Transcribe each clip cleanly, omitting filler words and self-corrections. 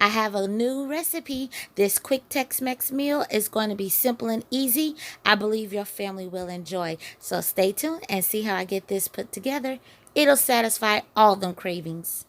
I have a new recipe. This quick Tex-Mex meal is going to be simple and easy. I believe your family will enjoy. So stay tuned and see how I get this put together. It'll satisfy all them cravings.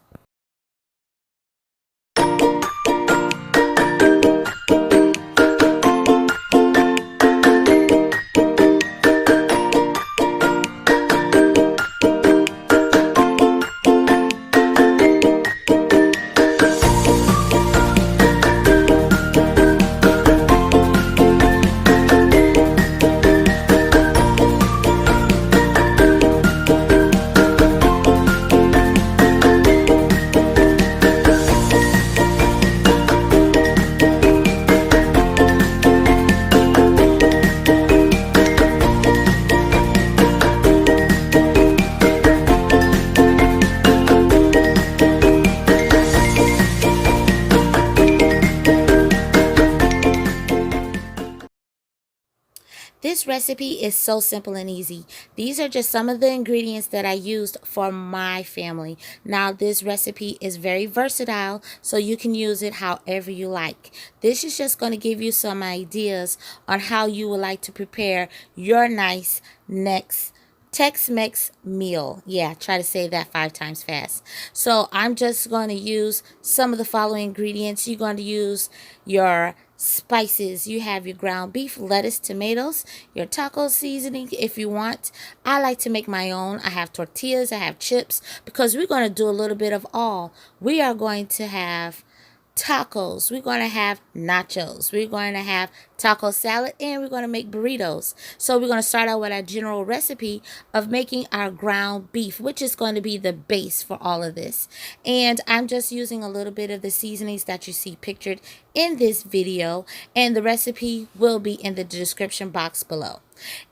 This recipe is so simple and easy. These are just some of the ingredients that I used for my family. Now, this recipe is very versatile, so you can use it however you like. This is just going to give you some ideas on how you would like to prepare your nice next Tex-Mex meal. Yeah, try to say that 5 times fast. So I'm just going to use some of the following ingredients. You're going to use your spices. You have your ground beef, lettuce, tomatoes, your taco seasoning if you want. I like to make my own. I have tortillas, I have chips, because we're going to do a little bit of all. We are going to have tacos, we're going to have nachos, we're going to have taco salad, and we're going to make burritos. So we're going to start out with our general recipe of making our ground beef, which is going to be the base for all of this. And I'm just using a little bit of the seasonings that you see pictured in this video, and the recipe will be in the description box below.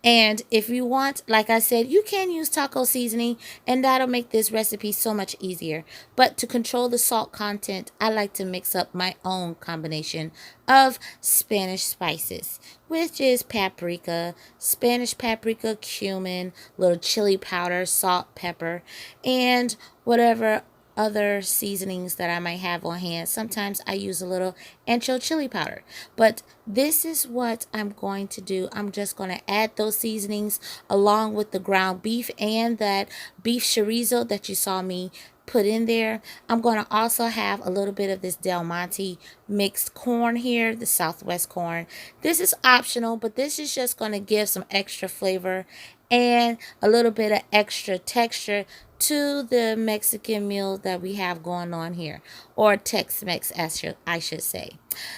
And if you want, like I said, you can use taco seasoning, and that'll make this recipe so much easier. But to control the salt content, I like to mix up my own combination of Spanish spices, which is paprika, Spanish paprika, cumin, little chili powder, salt, pepper, and whatever other seasonings that I might have on hand. Sometimes I use a little Ancho Chilli powder. But this is what I'm going to do. I'm just going to add those seasonings along with the ground beef and that beef chorizo that you saw me put in there. I'm going to also have a little bit of this Delmonte mixed corn here, the Southwest corn. This is optional, but this is just going to give some extra flavor and a little bit of extra texture to the Mexican meal that we have going on here, or Tex-Mex, as I should say.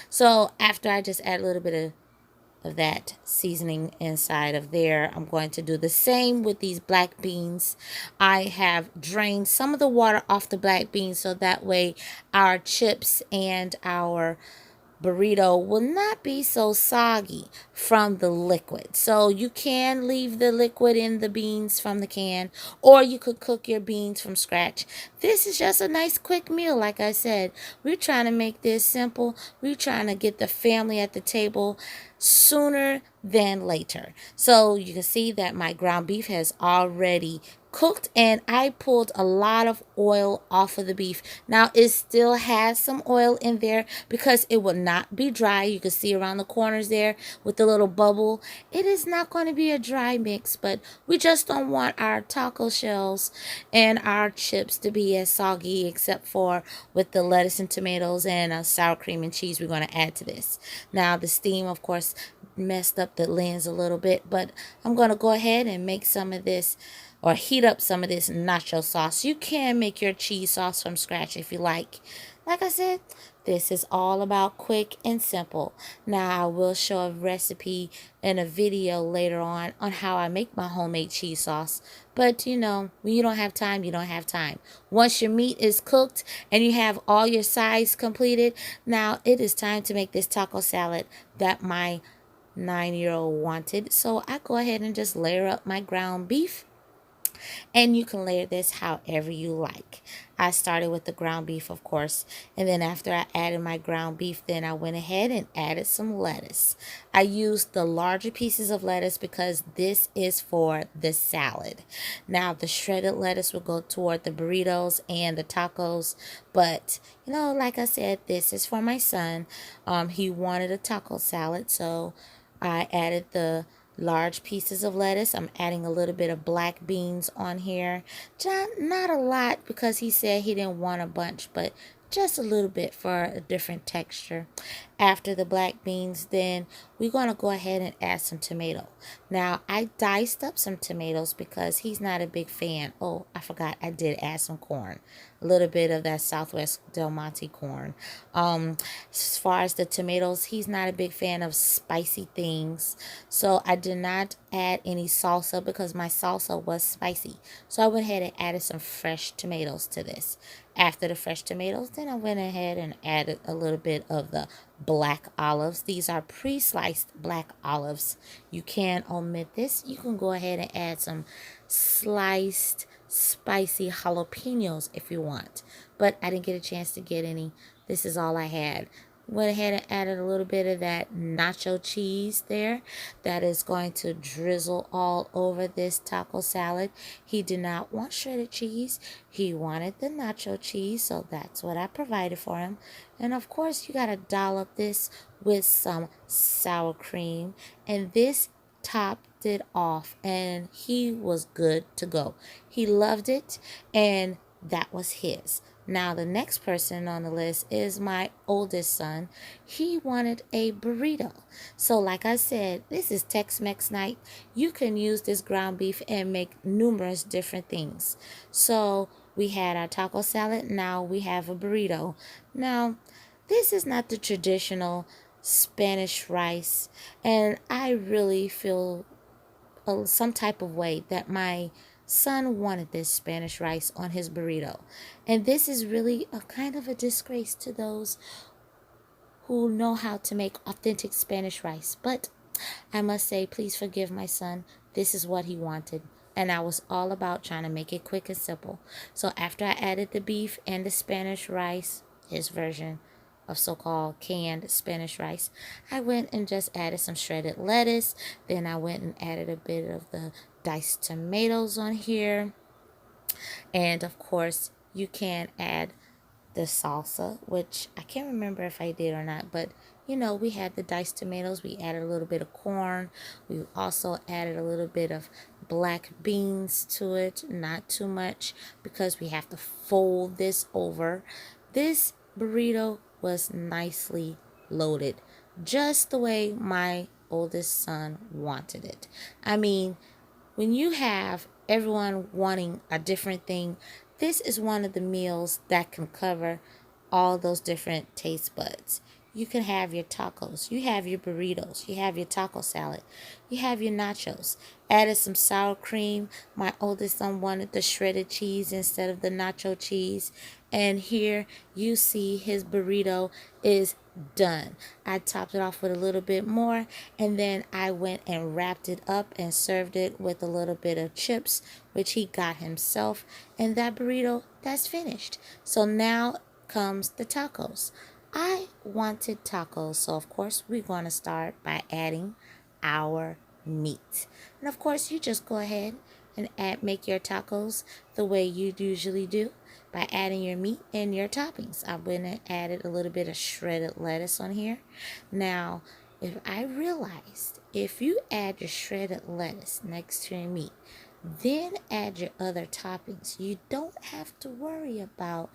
So after I just add a little bit of that seasoning inside of there, I'm going to do the same with these black beans. I have drained some of the water off the black beans so that way our chips and our burrito will not be so soggy from the liquid. So you can leave the liquid in the beans from the can, or you could cook your beans from scratch. This is just a nice quick meal. Like I said, we're trying to make this simple. We're trying to get the family at the table sooner than later. So you can see that my ground beef has already cooked, and I pulled a lot of oil off of the beef. Now it still has some oil in there because it will not be dry. You can see around the corners there with the little bubble. It is not going to be a dry mix, but we just don't want our taco shells and our chips to be as soggy, except for with the lettuce and tomatoes and sour cream and cheese we're going to add to this. Now the steam, of course, messed up the lens a little bit, but I'm going to go ahead and make some of this, or heat up some of this nacho sauce. You can make your cheese sauce from scratch if you like. Like I said, this is all about quick and simple. Now I will show a recipe in a video later on how I make my homemade cheese sauce. But you know, when you don't have time, you don't have time. Once your meat is cooked and you have all your sides completed, now it is time to make this taco salad that my 9-year-old wanted. So I go ahead and just layer up my ground beef. And you can layer this however you like. I started with the ground beef, of course, and then after I added my ground beef, then I went ahead and added some lettuce. I used the larger pieces of lettuce because this is for the salad. Now, the shredded lettuce will go toward the burritos and the tacos, but like I said, this is for my son. He wanted a taco salad, so I added the large pieces of lettuce. I'm adding a little bit of black beans on here. Not a lot because he said he didn't want a bunch, but just a little bit for a different texture. After the black beans, then we're going to go ahead and add some tomato. Now, I diced up some tomatoes because he's not a big fan. Oh, I forgot I did add some corn. A little bit of that Southwest Delmonte corn. As far as the tomatoes, he's not a big fan of spicy things. So I did not add any salsa because my salsa was spicy. So I went ahead and added some fresh tomatoes to this. After the fresh tomatoes, then I went ahead and added a little bit of the black olives. These are pre-sliced black olives. You can omit this. You can go ahead and add some sliced spicy jalapenos if you want. But I didn't get a chance to get any. This is all I had. Went ahead and added a little bit of that nacho cheese there. That is going to drizzle all over this taco salad. He did not want shredded cheese. He wanted the nacho cheese, so that's what I provided for him. And of course, you got to dollop this with some sour cream. And this topped it off, and he was good to go. He loved it, and that was his. Now, the next person on the list is my oldest son. He wanted a burrito. So, like I said, this is Tex-Mex night. You can use this ground beef and make numerous different things. So, we had our taco salad. Now, we have a burrito. Now, this is not the traditional Spanish rice, and I really feel some type of way that my son wanted this Spanish rice on his burrito. And this is really a kind of a disgrace to those who know how to make authentic Spanish rice. But I must say, please forgive my son. This is what he wanted. And I was all about trying to make it quick and simple. So after I added the beef and the Spanish rice, his version of so-called canned Spanish rice, I went and just added some shredded lettuce. Then I went and added a bit of the diced tomatoes on here. And of course, you can add the salsa, which I can't remember if I did or not, but we had the diced tomatoes. We added a little bit of corn. We also added a little bit of black beans to it, not too much because we have to fold this over. This burrito was nicely loaded, just the way my oldest son wanted it. I mean, when you have everyone wanting a different thing, this is one of the meals that can cover all those different taste buds. You can have your tacos, you have your burritos, you have your taco salad, you have your nachos. Added some sour cream. My oldest son wanted the shredded cheese instead of the nacho cheese. And here you see his burrito is done. I topped it off with a little bit more, and then I went and wrapped it up and served it with a little bit of chips, which he got himself. And that burrito, that's finished. So now comes the tacos. I wanted tacos, so of course we're going to start by adding our meat. And of course you just go ahead and make your tacos the way you usually do by adding your meat and your toppings. I went and added a little bit of shredded lettuce on here. Now, if I realized if you add your shredded lettuce next to your meat, then add your other toppings, you don't have to worry about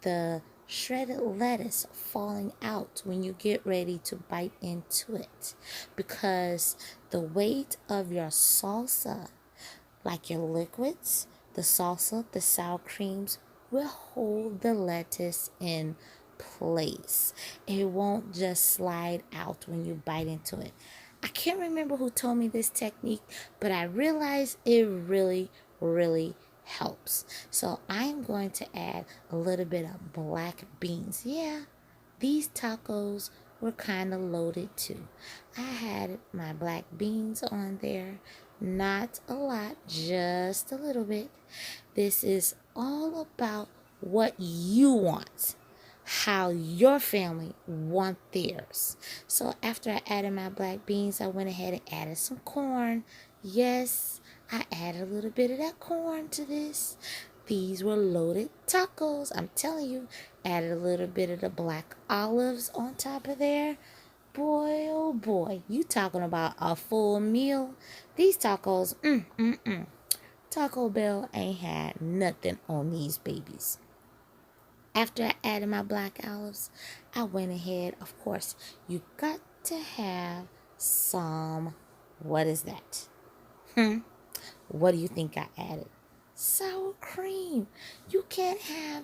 the shredded lettuce falling out when you get ready to bite into it, because the weight of your salsa, like your liquids, the salsa, the sour creams, will hold the lettuce in place. It won't just slide out when you bite into it. I can't remember who told me this technique, but I realized it really, really helps. So I'm going to add a little bit of black beans. Yeah, these tacos were kind of loaded too. I had my black beans on there. Not a lot, just a little bit. This is all about what you want, how your family want theirs. So after I added my black beans, I went ahead and added some corn. Yes, I added a little bit of that corn to this. These were loaded tacos. I'm telling you, added a little bit of the black olives on top of there. Boy, oh boy, you talking about a full meal. These tacos, Taco Bell ain't had nothing on these babies. After I added my black olives, I went ahead, of course, you got to have some, what is that? What do you think I added? Sour cream. You can't have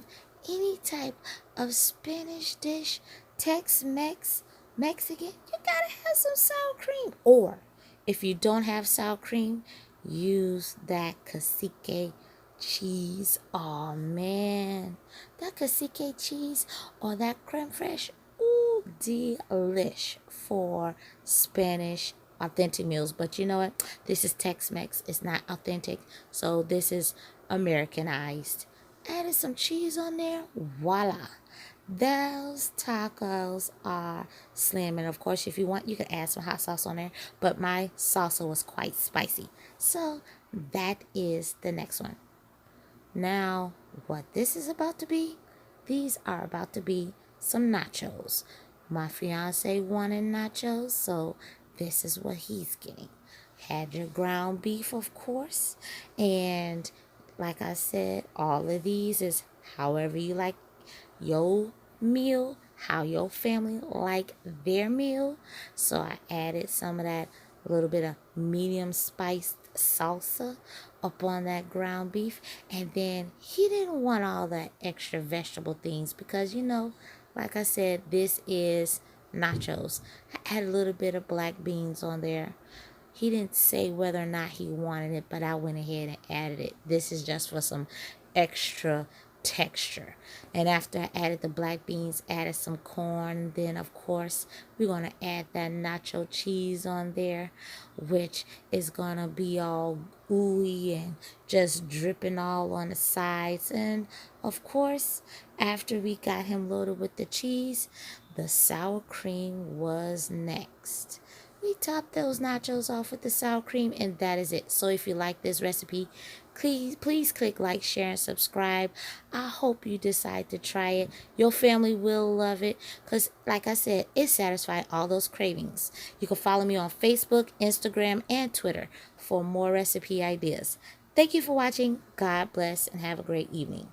any type of Spanish dish, Tex-Mex, Mexican. You gotta have some sour cream. Or if you don't have sour cream, use that cacique cheese. Oh man, that cacique cheese or that creme fraiche. Ooh, delish for Spanish authentic meals. But you know what? This is Tex-Mex. It's not authentic. So this is Americanized. Added some cheese on there. Voila. Those tacos are slim. And of course, if you want, you can add some hot sauce on there. But my salsa was quite spicy. So that is the next one. Now, what this is about to be, these are about to be some nachos. My fiance wanted nachos, so this is what he's getting. Had your ground beef, of course. And like I said, all of these is however you like your meal, how your family like their meal. So I added some of that little bit of medium spiced salsa up on that ground beef. And then he didn't want all that extra vegetable things because, you know, like I said, this is nachos. I added a little bit of black beans on there. He didn't say whether or not he wanted it, but I went ahead and added it. This is just for some extra texture. And after I added the black beans, added some corn, then of course we're going to add that nacho cheese on there, which is going to be all ooey and just dripping all on the sides. And of course, after we got him loaded with the cheese, the sour cream was next. We top those nachos off with the sour cream, and that is it. So if you like this recipe, please click like, share, and subscribe. I hope you decide to try it. Your family will love it because, like I said, it satisfies all those cravings. You can follow me on Facebook, Instagram, and Twitter for more recipe ideas. Thank you for watching. God bless, and have a great evening.